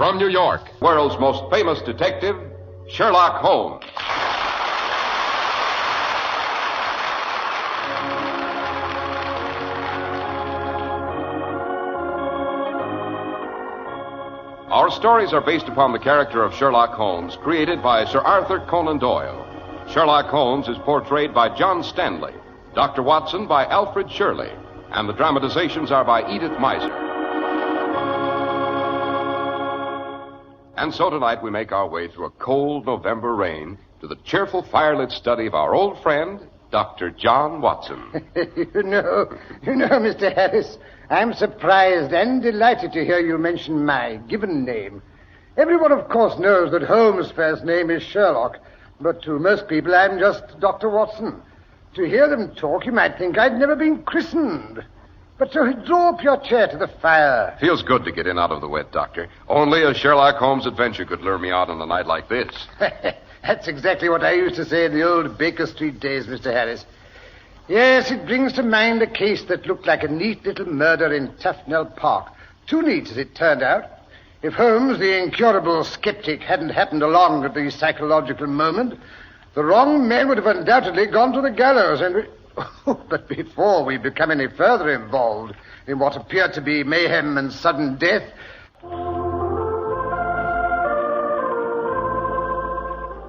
From New York, world's most famous detective, Sherlock Holmes. Our stories are based upon the character of Sherlock Holmes, created by Sir Arthur Conan Doyle. Sherlock Holmes is portrayed by John Stanley, Dr. Watson by Alfred Shirley, and the dramatizations are by Edith Meiser. And so tonight we make our way through a cold November rain to the cheerful firelit study of our old friend, Dr. John Watson. You know, Mr. Harris, I'm surprised and delighted to hear you mention my given name. Everyone, of course, knows that Holmes' first name is Sherlock, but to most people I'm just Dr. Watson. To hear them talk, you might think I'd never been christened. But so draw up your chair to the fire. Feels good to get in out of the wet, Doctor. Only a Sherlock Holmes adventure could lure me out on a night like this. That's exactly what I used to say in the old Baker Street days, Mr. Harris. Yes, it brings to mind a case that looked like a neat little murder in Tufnell Park. Too neat, as it turned out. If Holmes, the incurable skeptic, hadn't happened along at the psychological moment, the wrong man would have undoubtedly gone to the gallows and... But before we become any further involved in what appeared to be mayhem and sudden death...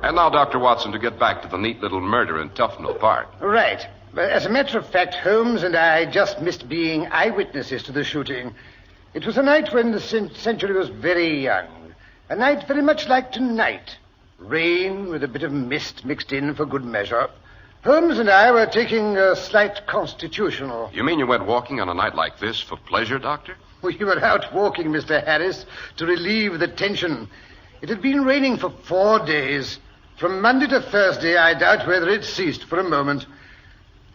And now, Dr. Watson, to get back to the neat little murder in Tufnell Park. Right. As a matter of fact, Holmes and I just missed being eyewitnesses to the shooting. It was a night when the century was very young. A night very much like tonight. Rain with a bit of mist mixed in for good measure. Holmes and I were taking a slight constitutional. You mean you went walking on a night like this for pleasure, Doctor? We were out walking, Mr. Harris, to relieve the tension. It had been raining for 4 days. From Monday to Thursday, I doubt whether it ceased for a moment.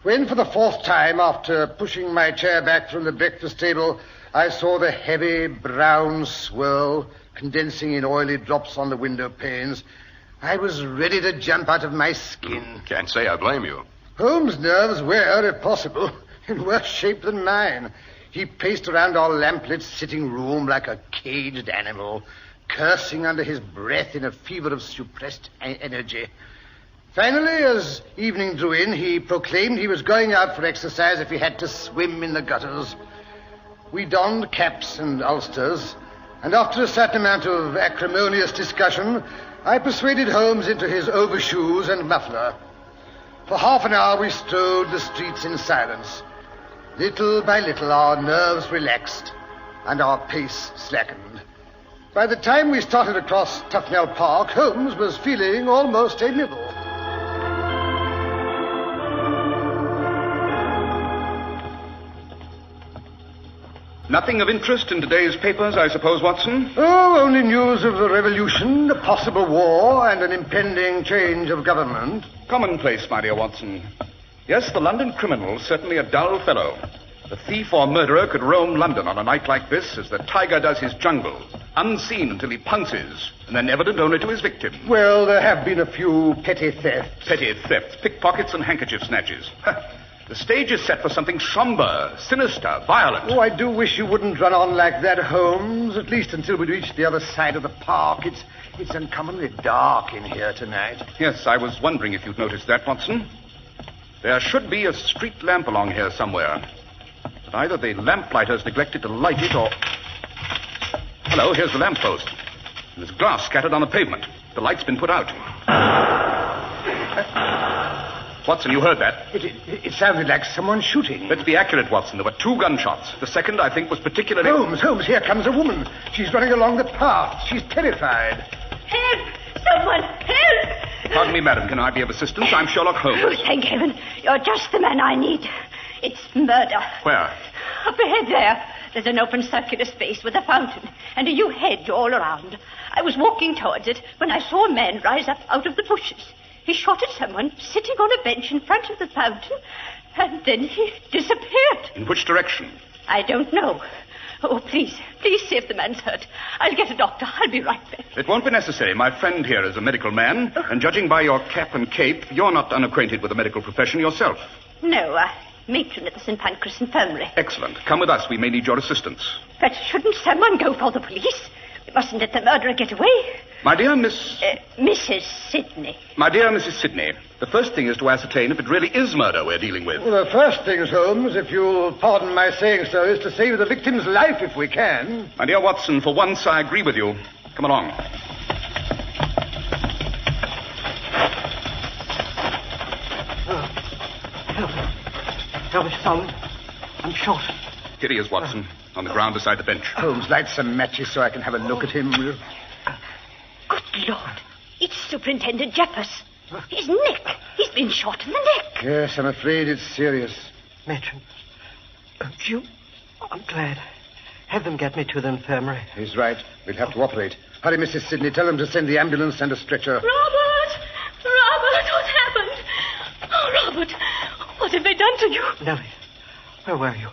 When, for the 4th time, after pushing my chair back from the breakfast table, I saw the heavy brown swirl condensing in oily drops on the window panes, I was ready to jump out of my skin. Can't say I blame you. Holmes' nerves were, if possible, in worse shape than mine. He paced around our lamplit sitting room like a caged animal, cursing under his breath in a fever of suppressed energy. Finally, as evening drew in, he proclaimed he was going out for exercise if he had to swim in the gutters. We donned caps and ulsters, and after a certain amount of acrimonious discussion, I persuaded Holmes into his overshoes and muffler. For half an hour we strode the streets in silence. Little by little our nerves relaxed and our pace slackened. By the time we started across Tufnell Park, Holmes was feeling almost amiable. Nothing of interest in today's papers, I suppose, Watson? Oh, only news of the revolution, a possible war, and an impending change of government. Commonplace, my dear Watson. Yes, the London criminal's certainly a dull fellow. The thief or murderer could roam London on a night like this as the tiger does his jungle, unseen until he pounces, and then evident only to his victim. Well, there have been a few petty thefts. Petty thefts, pickpockets, and handkerchief snatches. The stage is set for something somber, sinister, violent. Oh, I do wish you wouldn't run on like that, Holmes, at least until we reach the other side of the park. It's uncommonly dark in here tonight. Yes, I was wondering if you'd noticed that, Watson. There should be a street lamp along here somewhere. But either the lamplighters neglected to light it or... Hello, here's the lamppost. There's glass scattered on the pavement. The light's been put out. Watson, you heard that? It sounded like someone shooting. Let's be accurate, Watson. There were 2 gunshots. The second, I think, was particularly... Holmes, here comes a woman. She's running along the path. She's terrified. Help! Someone, help! Pardon me, madam. Can I be of assistance? I'm Sherlock Holmes. Oh, thank heaven. You're just the man I need. It's murder. Where? Up ahead there. There's an open circular space with a fountain and a yew hedge all around. I was walking towards it when I saw a man rise up out of the bushes. He shot at someone sitting on a bench in front of the fountain, and then he disappeared. In which direction? I don't know. Oh, please see if the man's hurt. I'll get a doctor. I'll be right back. It won't be necessary. My friend here is a medical man, and judging by your cap and cape, you're not unacquainted with the medical profession yourself. No, matron at the St. Pancras Infirmary. Excellent. Come with us. We may need your assistance. But shouldn't someone go for the police? You mustn't let the murderer get away. My dear Miss... Mrs. Sidney. My dear Mrs. Sidney, the first thing is to ascertain if it really is murder we're dealing with. Well, the first thing, Holmes, if you'll pardon my saying so, is to save the victim's life if we can. My dear Watson, for once I agree with you. Come along. Help me, son. I'm shot. Here he is, Watson, on the ground beside the bench. Holmes, light some matches so I can have a look at him. Good Lord. It's Superintendent Jeffers. His neck. He's been shot in the neck. Yes, I'm afraid it's serious. Matron. I'm glad. Have them get me to the infirmary. He's right. We'll have to operate. Hurry, Mrs. Sidney. Tell them to send the ambulance and a stretcher. Robert! Robert, what's happened? Oh, Robert, what have they done to you? Nellie, where were you?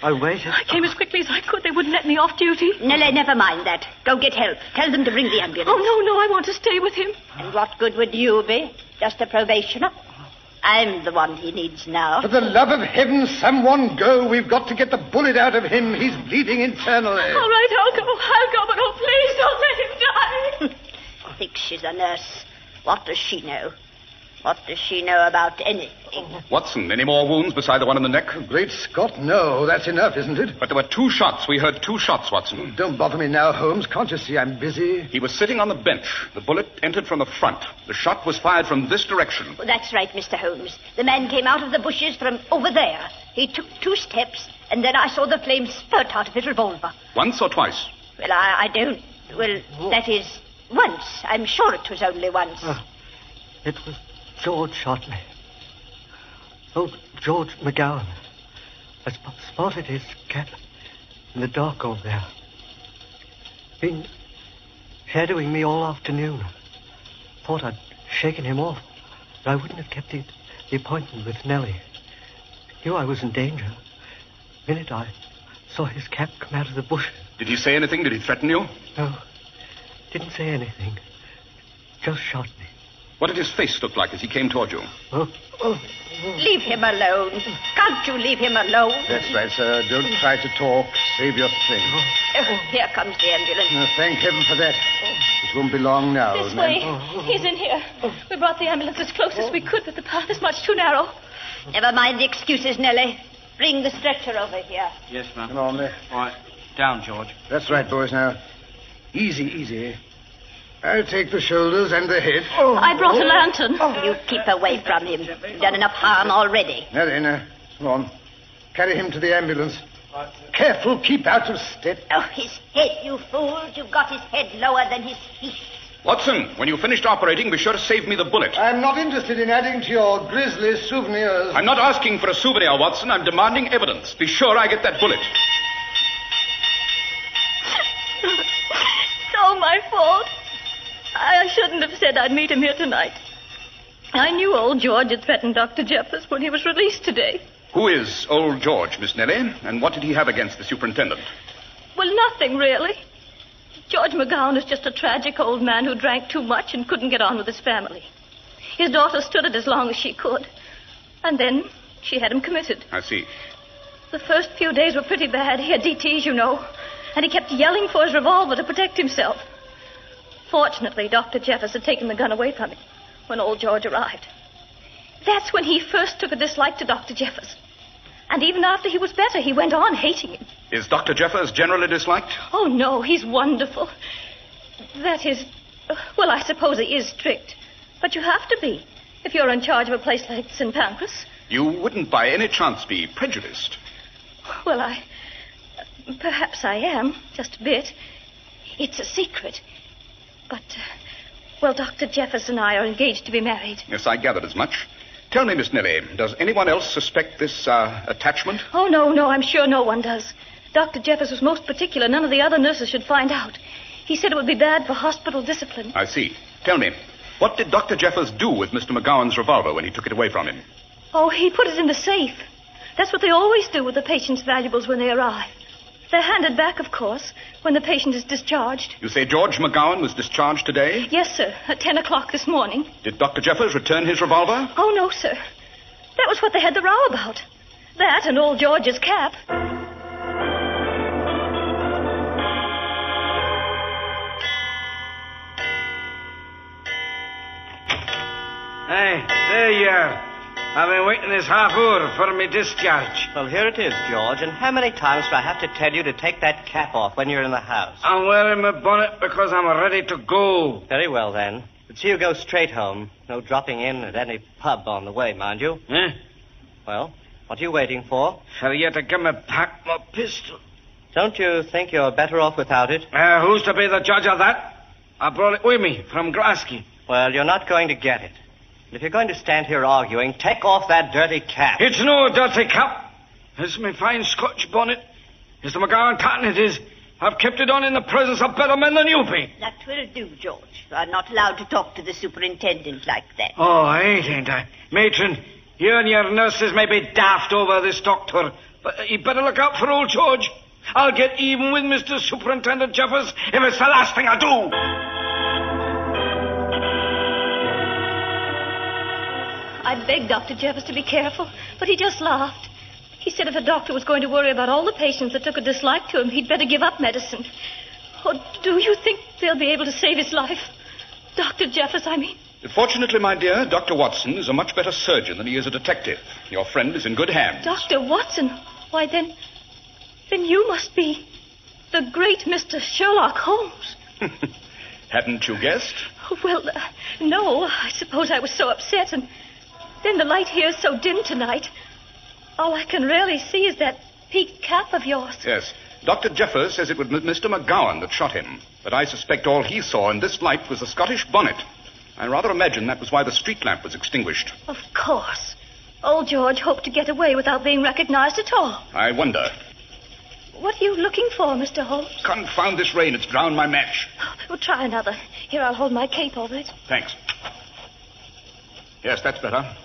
I waited. I came as quickly as I could. They wouldn't let me off duty. Nellie, never mind that. Go get help. Tell them to bring the ambulance. Oh, no, I want to stay with him. And what good would you be? Just a probationer? I'm the one he needs now. For the love of heaven, someone go. We've got to get the bullet out of him. He's bleeding internally. All right, I'll go, but oh, please don't let him die. Thinks she's a nurse. What does she know? What does she know about anything? Watson, any more wounds beside the one in the neck? Great Scott, no. That's enough, isn't it? But there were 2 shots. We heard 2 shots, Watson. Don't bother me now, Holmes. Can't you see I'm busy? He was sitting on the bench. The bullet entered from the front. The shot was fired from this direction. Well, that's right, Mr. Holmes. The man came out of the bushes from over there. He took 2 steps, and then I saw the flame spurt out of his revolver. Once or twice? Well, I don't... Well, that is, once. I'm sure it was only once. It was George shot me. Oh, George McGowan. I spotted his cap in the dark over there. Been shadowing me all afternoon. Thought I'd shaken him off, but I wouldn't have kept the appointment with Nellie. Knew I was in danger. The minute I saw his cap come out of the bush. Did he say anything? Did he threaten you? No, didn't say anything. Just shot me. What did his face look like as he came toward you? Leave him alone. Can't you leave him alone? That's right, sir. Don't try to talk. Save your strength. Oh, here comes the ambulance. Thank heaven for that. It won't be long now. This way. He's in here. We brought the ambulance as close as we could, but the path is much too narrow. Never mind the excuses, Nellie. Bring the stretcher over here. Yes, ma'am. Come on there. All right. Down, George. That's right, boys. Now, easy. I'll take the shoulders and the head. I brought a lantern. You keep away from him. You've done enough harm already. Now then, come on. Carry him to the ambulance. Careful, keep out of step. Oh, his head, you fools. You've got his head lower than his feet. Watson, when you finished operating, be sure to save me the bullet. I'm not interested in adding to your grisly souvenirs. I'm not asking for a souvenir, Watson. I'm demanding evidence. Be sure I get that bullet. It's all my fault. I shouldn't have said I'd meet him here tonight. I knew old George had threatened Dr. Jeffers when he was released today. Who is old George, Miss Nellie? And what did he have against the superintendent? Well, nothing, really. George McGowan is just a tragic old man who drank too much and couldn't get on with his family. His daughter stood it as long as she could. And then she had him committed. I see. The first few days were pretty bad. He had DTs, you know. And he kept yelling for his revolver to protect himself. Fortunately, Dr. Jeffers had taken the gun away from him when old George arrived. That's when he first took a dislike to Dr. Jeffers. And even after he was better, he went on hating him. Is Dr. Jeffers generally disliked? Oh, no, he's wonderful. That is, well, I suppose he is strict. But you have to be if you're in charge of a place like St. Pancras. You wouldn't by any chance be prejudiced. Well, perhaps I am, just a bit. It's a secret. But, well, Dr. Jeffers and I are engaged to be married. Yes, I gathered as much. Tell me, Miss Nellie, does anyone else suspect this attachment? Oh, no, I'm sure no one does. Dr. Jeffers was most particular. None of the other nurses should find out. He said it would be bad for hospital discipline. I see. Tell me, what did Dr. Jeffers do with Mr. McGowan's revolver when he took it away from him? Oh, he put it in the safe. That's what they always do with the patient's valuables when they arrive. They're handed back, of course, when the patient is discharged. You say George McGowan was discharged today? Yes, sir, at 10 o'clock this morning. Did Dr. Jeffers return his revolver? Oh, no, sir. That was what they had the row about. That and old George's cap. Hey, there you are. I've been waiting this half hour for me discharge. Well, here it is, George. And how many times do I have to tell you to take that cap off when you're in the house? I'm wearing my bonnet because I'm ready to go. Very well, then. But see you go straight home. No dropping in at any pub on the way, mind you. Eh? Well, what are you waiting for? For you to give me back my pistol. Don't you think you're better off without it? Who's to be the judge of that? I brought it with me from Glasgow. Well, you're not going to get it. If you're going to stand here arguing, take off that dirty cap. It's no dirty cap. It's my fine Scotch bonnet. Mr. McGowan tartan it is. I've kept it on in the presence of better men than you be. That will do, George. You are not allowed to talk to the superintendent like that. Oh, ain't I? Matron, you and your nurses may be daft over this doctor, but you better look out for old George. I'll get even with Mr. Superintendent Jeffers if it's the last thing I do. I begged Dr. Jeffers to be careful, but he just laughed. He said if a doctor was going to worry about all the patients that took a dislike to him, he'd better give up medicine. Oh, do you think they'll be able to save his life? Dr. Jeffers, I mean. Fortunately, my dear, Dr. Watson is a much better surgeon than he is a detective. Your friend is in good hands. Dr. Watson? Why, then you must be the great Mr. Sherlock Holmes. Hadn't you guessed? Well, no. I suppose I was so upset, and then the light here is so dim tonight. All I can really see is that peaked cap of yours. Yes. Dr. Jeffers says it was Mr. McGowan that shot him, but I suspect all he saw in this light was the Scottish bonnet. I rather imagine that was why the street lamp was extinguished. Of course. Old George hoped to get away without being recognized at all. I wonder. What are you looking for, Mr. Holmes? Confound this rain. It's drowned my match. We'll try another. Here, I'll hold my cape over it. Thanks. Yes, that's better.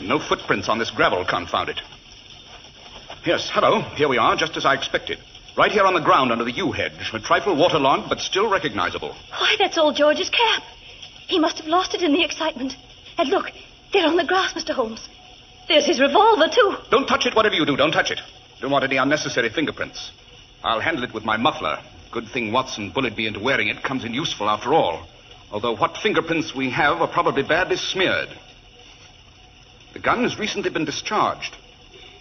No footprints on this gravel, confound it. Yes, hello. Here we are, just as I expected. Right here on the ground under the yew hedge. A trifle waterlogged, but still recognizable. Why, that's old George's cap. He must have lost it in the excitement. And look, there on the grass, Mr. Holmes. There's his revolver, too. Don't touch it, whatever you do. Don't touch it. Don't want any unnecessary fingerprints. I'll handle it with my muffler. Good thing Watson bullied me into wearing it. Comes in useful after all. Although what fingerprints we have are probably badly smeared. The gun has recently been discharged.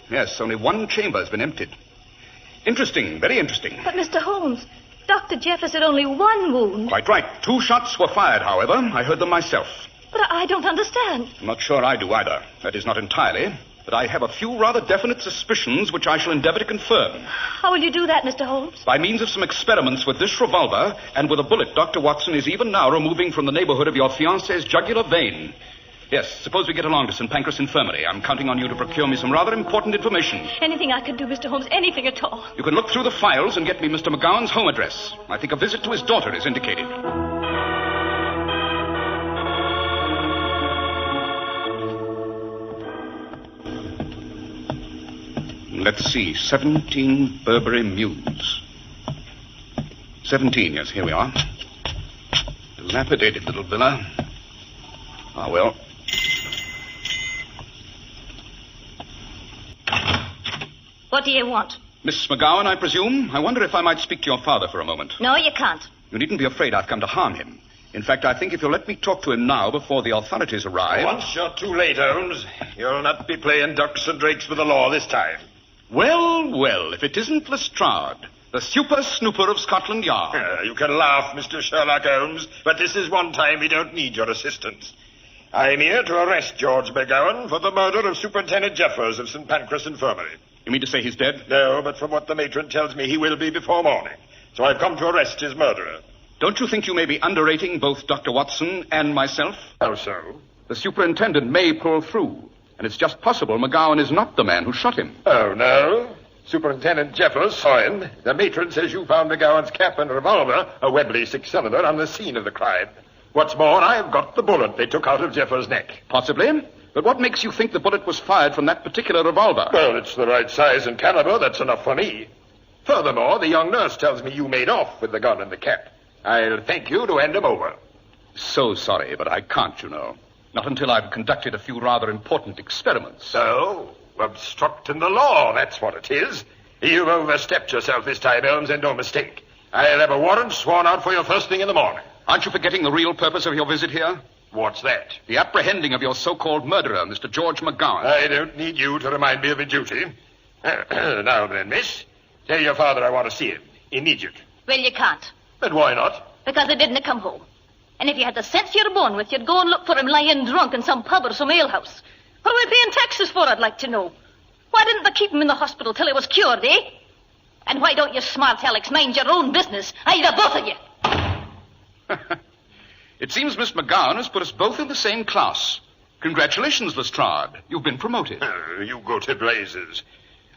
Yes, only one chamber has been emptied. Interesting, very interesting. But, Mr. Holmes, Dr. Jeffers had only one wound. Quite right. 2 shots were fired, however. I heard them myself. But I don't understand. I'm not sure I do either. That is, not entirely. But I have a few rather definite suspicions which I shall endeavor to confirm. How will you do that, Mr. Holmes? By means of some experiments with this revolver and with a bullet Dr. Watson is even now removing from the neighborhood of your fiancé's jugular vein. Yes, suppose we get along to St. Pancras Infirmary. I'm counting on you to procure me some rather important information. Anything I could do, Mr. Holmes, anything at all. You can look through the files and get me Mr. McGowan's home address. I think a visit to his daughter is indicated. Let's see, 17 Burberry Mews. 17, yes, here we are. Dilapidated little villa. Ah, well. What do you want? Miss McGowan, I presume? I wonder if I might speak to your father for a moment. No, you can't. You needn't be afraid I've come to harm him. In fact, I think if you'll let me talk to him now before the authorities arrive... Once you're too late, Holmes. You'll not be playing ducks and drakes with the law this time. Well, if it isn't Lestrade, the super snooper of Scotland Yard. You can laugh, Mr. Sherlock Holmes, but this is one time we don't need your assistance. I'm here to arrest George McGowan for the murder of Superintendent Jeffers of St. Pancras Infirmary. You mean to say he's dead? No, but from what the matron tells me, he will be before morning. So I've come to arrest his murderer. Don't you think you may be underrating both Dr. Watson and myself? How so? The superintendent may pull through. And it's just possible McGowan is not the man who shot him. Oh, no? Superintendent Jeffers saw him. The matron says you found McGowan's cap and revolver, a Webley 6-cylinder, on the scene of the crime. What's more, I've got the bullet they took out of Jeffers' neck. Possibly. But what makes you think the bullet was fired from that particular revolver? Well, it's the right size and caliber. That's enough for me. Furthermore, the young nurse tells me you made off with the gun and the cap. I'll thank you to hand him over. So sorry, but I can't, you know. Not until I've conducted a few rather important experiments. So, obstructing the law, that's what it is. You've overstepped yourself this time, Holmes, and no mistake. I'll have a warrant sworn out for you first thing in the morning. Aren't you forgetting the real purpose of your visit here? What's that? The apprehending of your so-called murderer, Mr. George McGowan. I don't need you to remind me of a duty. Now then, miss, tell your father I want to see him. Immediate. Well, you can't. But why not? Because he didn't come home. And if you had the sense you're born with, you'd go and look for him lying drunk in some pub or some alehouse. What are we paying taxes for, I'd like to know? Why didn't they keep him in the hospital till he was cured, eh? And why don't you smart Alex mind your own business? Either both of you. It seems Miss McGowan has put us both in the same class. Congratulations, Lestrade. You've been promoted. You go to blazes.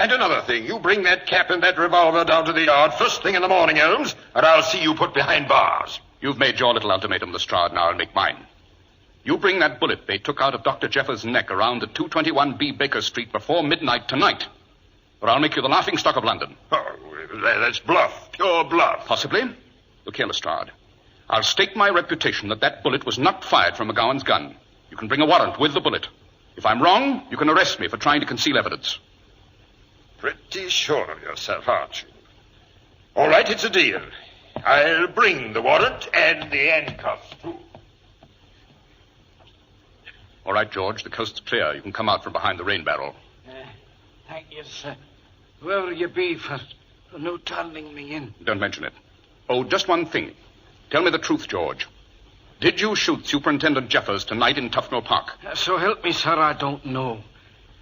And another thing, you bring that cap and that revolver down to the yard first thing in the morning, Holmes, or I'll see you put behind bars. You've made your little ultimatum, Lestrade. Now I'll make mine. You bring that bullet they took out of Dr. Jeffers' neck around at 221B Baker Street before midnight tonight, or I'll make you the laughingstock of London. Oh, that's bluff, pure bluff. Possibly. Look here, Lestrade. I'll stake my reputation that that bullet was not fired from McGowan's gun. You can bring a warrant with the bullet. If I'm wrong, you can arrest me for trying to conceal evidence. Pretty sure of yourself, aren't you? All right, it's a deal. I'll bring the warrant and the handcuffs, too. All right, George, the coast's clear. You can come out from behind the rain barrel. Thank you, sir. Whoever you be for no turning me in. Don't mention it. Oh, just one thing. Tell me the truth, George. Did you shoot Superintendent Jeffers tonight in Tufnell Park? So help me, sir, I don't know.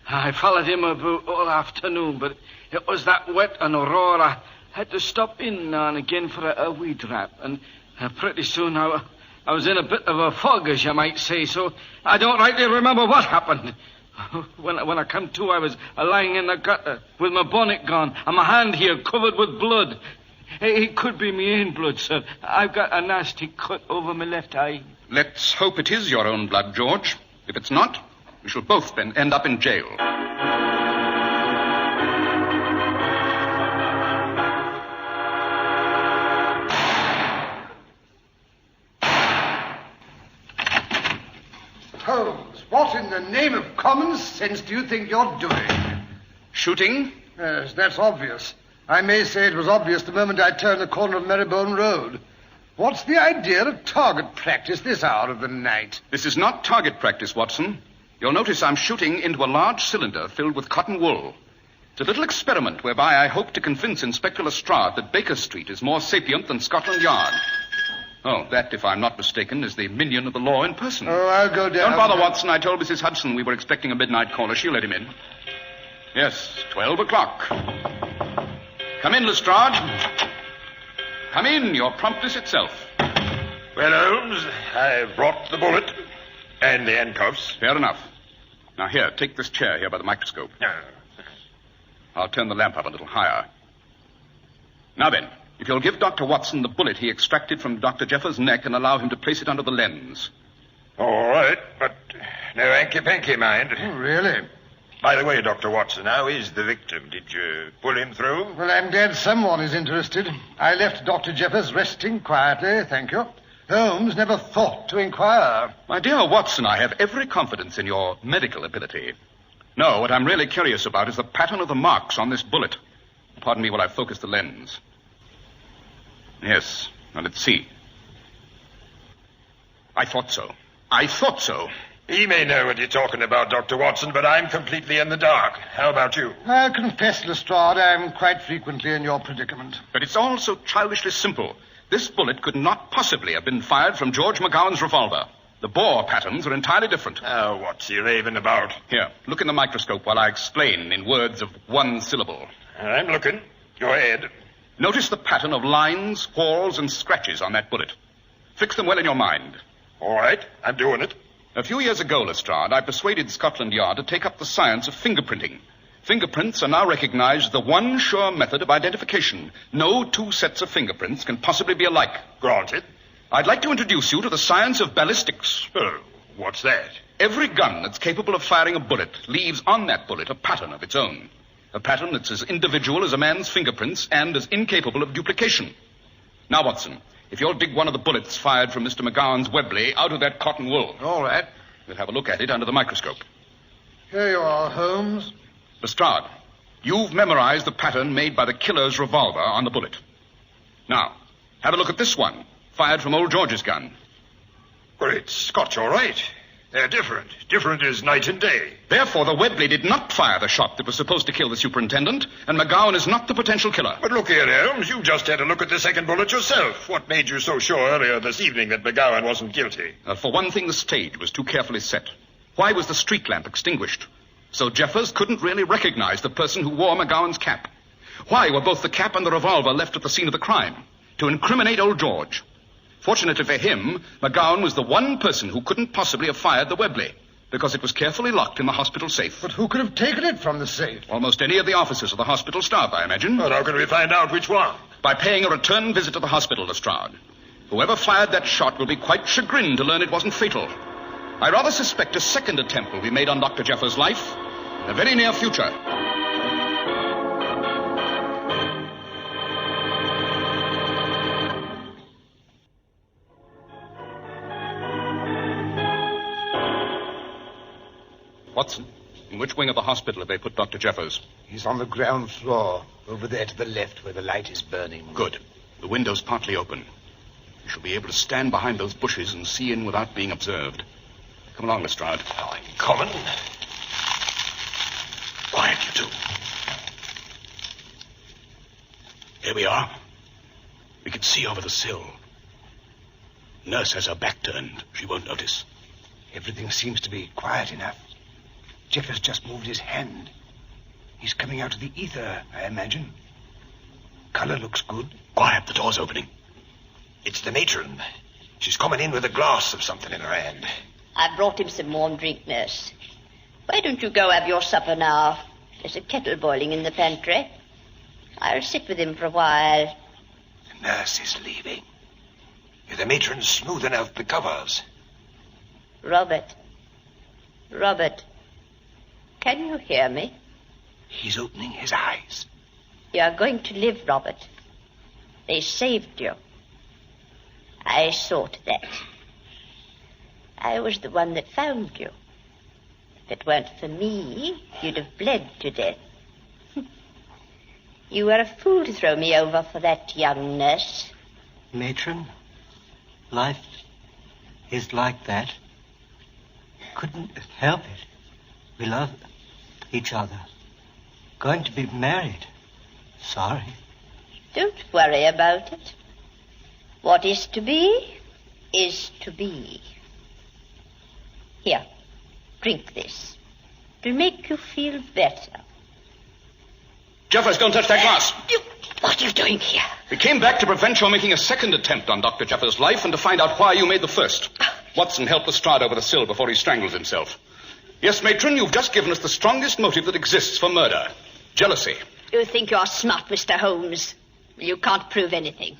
I followed him about all afternoon, but it was that wet and Aurora. I had to stop in now and again for a weed wrap, and pretty soon I was in a bit of a fog, as you might say, so I don't rightly remember what happened. When I come to, I was lying in the gutter with my bonnet gone and my hand here covered with blood. It could be me own blood, sir. I've got a nasty cut over my left eye. Let's hope it is your own blood, George. If it's not, we shall both then end up in jail. Holmes, what in the name of common sense do you think you're doing? Shooting? Yes, that's obvious. I may say it was obvious the moment I turned the corner of Marylebone Road. What's the idea of target practice this hour of the night? This is not target practice, Watson. You'll notice I'm shooting into a large cylinder filled with cotton wool. It's a little experiment whereby I hope to convince Inspector Lestrade that Baker Street is more sapient than Scotland Yard. Oh, that, if I'm not mistaken, is the minion of the law in person. Oh, I'll go down. Don't bother, Watson. I told Mrs. Hudson we were expecting a midnight caller. She'll let him in. Yes, 12 o'clock. Come in, Lestrade. Come in, your promptness itself. Well, Holmes, I've brought the bullet and the handcuffs. Fair enough. Now, here, take this chair here by the microscope. I'll turn the lamp up a little higher. Now then, if you'll give Dr. Watson the bullet he extracted from Dr. Jeffers' neck and allow him to place it under the lens. All right, but no hanky-panky, mind. Oh, really? By the way, Dr. Watson, how is the victim? Did you pull him through? Well, I'm glad someone is interested. I left Dr. Jeffers resting quietly, thank you. Holmes never thought to inquire. My dear Watson, I have every confidence in your medical ability. No, what I'm really curious about is the pattern of the marks on this bullet. Pardon me while I focus the lens. Yes, now let's see. I thought so. He may know what you're talking about, Dr. Watson, but I'm completely in the dark. How about you? I'll confess, Lestrade, I'm quite frequently in your predicament. But it's all so childishly simple. This bullet could not possibly have been fired from George McGowan's revolver. The bore patterns are entirely different. Oh, what's he raving about? Here, look in the microscope while I explain in words of one syllable. I'm looking. Go ahead. Notice the pattern of lines, whorls, and scratches on that bullet. Fix them well in your mind. All right, I'm doing it. A few years ago, Lestrade, I persuaded Scotland Yard to take up the science of fingerprinting. Fingerprints are now recognized as the one sure method of identification. No two sets of fingerprints can possibly be alike. Granted. I'd like to introduce you to the science of ballistics. Oh, what's that? Every gun that's capable of firing a bullet leaves on that bullet a pattern of its own. A pattern that's as individual as a man's fingerprints and as incapable of duplication. Now, Watson, if you'll dig one of the bullets fired from Mr. McGowan's Webley out of that cotton wool. All right. We'll have a look at it under the microscope. Here you are, Holmes. Lestrade, you've memorized the pattern made by the killer's revolver on the bullet. Now, have a look at this one, fired from old George's gun. Well, it's Scotch, all right. They're different. Different as night and day. Therefore, the Webley did not fire the shot that was supposed to kill the superintendent, and McGowan is not the potential killer. But look here, Holmes, you just had a look at the second bullet yourself. What made you so sure earlier this evening that McGowan wasn't guilty? For one thing, the stage was too carefully set. Why was the street lamp extinguished? So Jeffers couldn't really recognize the person who wore McGowan's cap. Why were both the cap and the revolver left at the scene of the crime? To incriminate old George. Fortunately for him, McGowan was the one person who couldn't possibly have fired the Webley, because it was carefully locked in the hospital safe. But who could have taken it from the safe? Almost any of the officers of the hospital staff, I imagine. Well, how can we find out which one? By paying a return visit to the hospital, Lestrade. Whoever fired that shot will be quite chagrined to learn it wasn't fatal. I rather suspect a second attempt will be made on Dr. Jeffers' life in the very near future. Watson, in which wing of the hospital have they put Dr. Jeffers? He's on the ground floor, over there to the left where the light is burning. Good. The window's partly open. We shall be able to stand behind those bushes and see in without being observed. Come along, Lestrade. I'm coming. Quiet, you two. Here we are. We can see over the sill. Nurse has her back turned. She won't notice. Everything seems to be quiet enough. Jeffers just moved his hand. He's coming out of the ether, I imagine. Color looks good. Quiet, the door's opening. It's the matron. She's coming in with a glass of something in her hand. I brought him some warm drink, nurse. Why don't you go have your supper now? There's a kettle boiling in the pantry. I'll sit with him for a while. The nurse is leaving. The matron's smoothing out the covers. Robert. Can you hear me? He's opening his eyes. You are going to live, Robert. They saved you. I saw to that. I was the one that found you. If it weren't for me, you'd have bled to death. You were a fool to throw me over for that young nurse. Matron, life is like that. Couldn't help it. We love each other. Going to be married. Sorry. Don't worry about it. What is to be, is to be. Here, drink this. It'll make you feel better. Jeffers, don't touch that glass. What are you doing here? We came back to prevent your making a second attempt on Dr. Jeffers' life and to find out why you made the first. Watson helped Lestrade over the sill before he strangles himself. Yes, matron, you've just given us the strongest motive that exists for murder. Jealousy. You think you're smart, Mr. Holmes. You can't prove anything.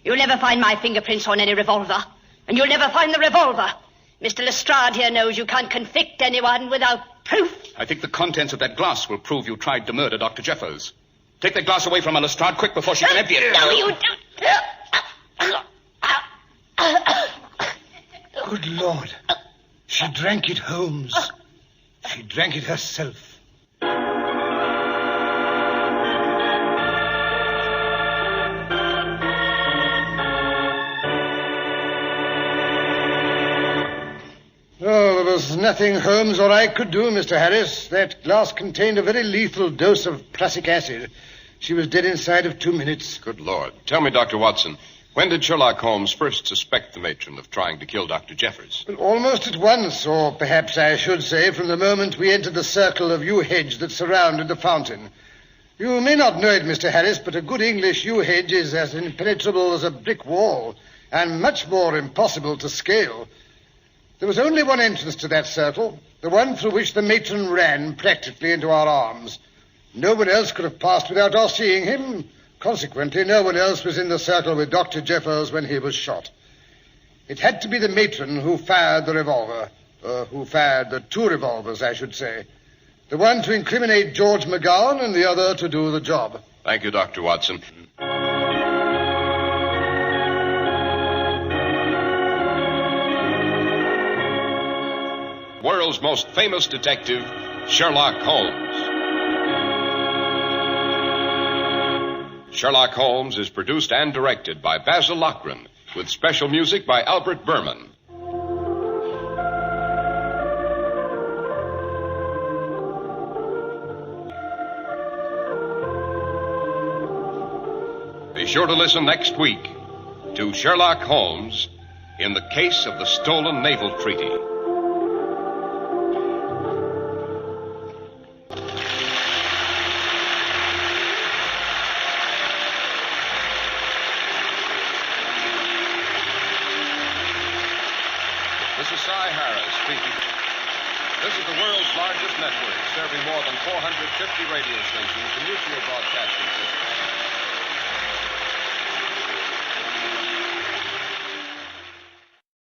You'll never find my fingerprints on any revolver. And you'll never find the revolver. Mr. Lestrade here knows you can't convict anyone without proof. I think the contents of that glass will prove you tried to murder Dr. Jeffers. Take that glass away from her, Lestrade, quick, before she can empty it. No, you don't. Good Lord. She drank it, Holmes. She drank it herself. Oh, there was nothing Holmes or I could do, Mr. Harris. That glass contained a very lethal dose of prussic acid. She was dead inside of 2 minutes. Good Lord. Tell me, Dr. Watson, when did Sherlock Holmes first suspect the matron of trying to kill Dr. Jeffers? Well, almost at once, or perhaps I should say from the moment we entered the circle of yew hedge that surrounded the fountain. You may not know it, Mr. Harris, but a good English yew hedge is as impenetrable as a brick wall, and much more impossible to scale. There was only one entrance to that circle, the one through which the matron ran practically into our arms. No one else could have passed without our seeing him. Consequently, no one else was in the circle with Dr. Jeffers when he was shot. It had to be the matron who fired the revolver, who fired the 2 revolvers, I should say. The one to incriminate George McGowan and the other to do the job. Thank you, Dr. Watson. World's most famous detective, Sherlock Holmes. Sherlock Holmes is produced and directed by Basil Lochran, with special music by Albert Berman. Be sure to listen next week to Sherlock Holmes in the case of the stolen naval treaty. This is Cy Harris speaking. This is the world's largest network, serving more than 450 radio stations, the Mutual Broadcasting System.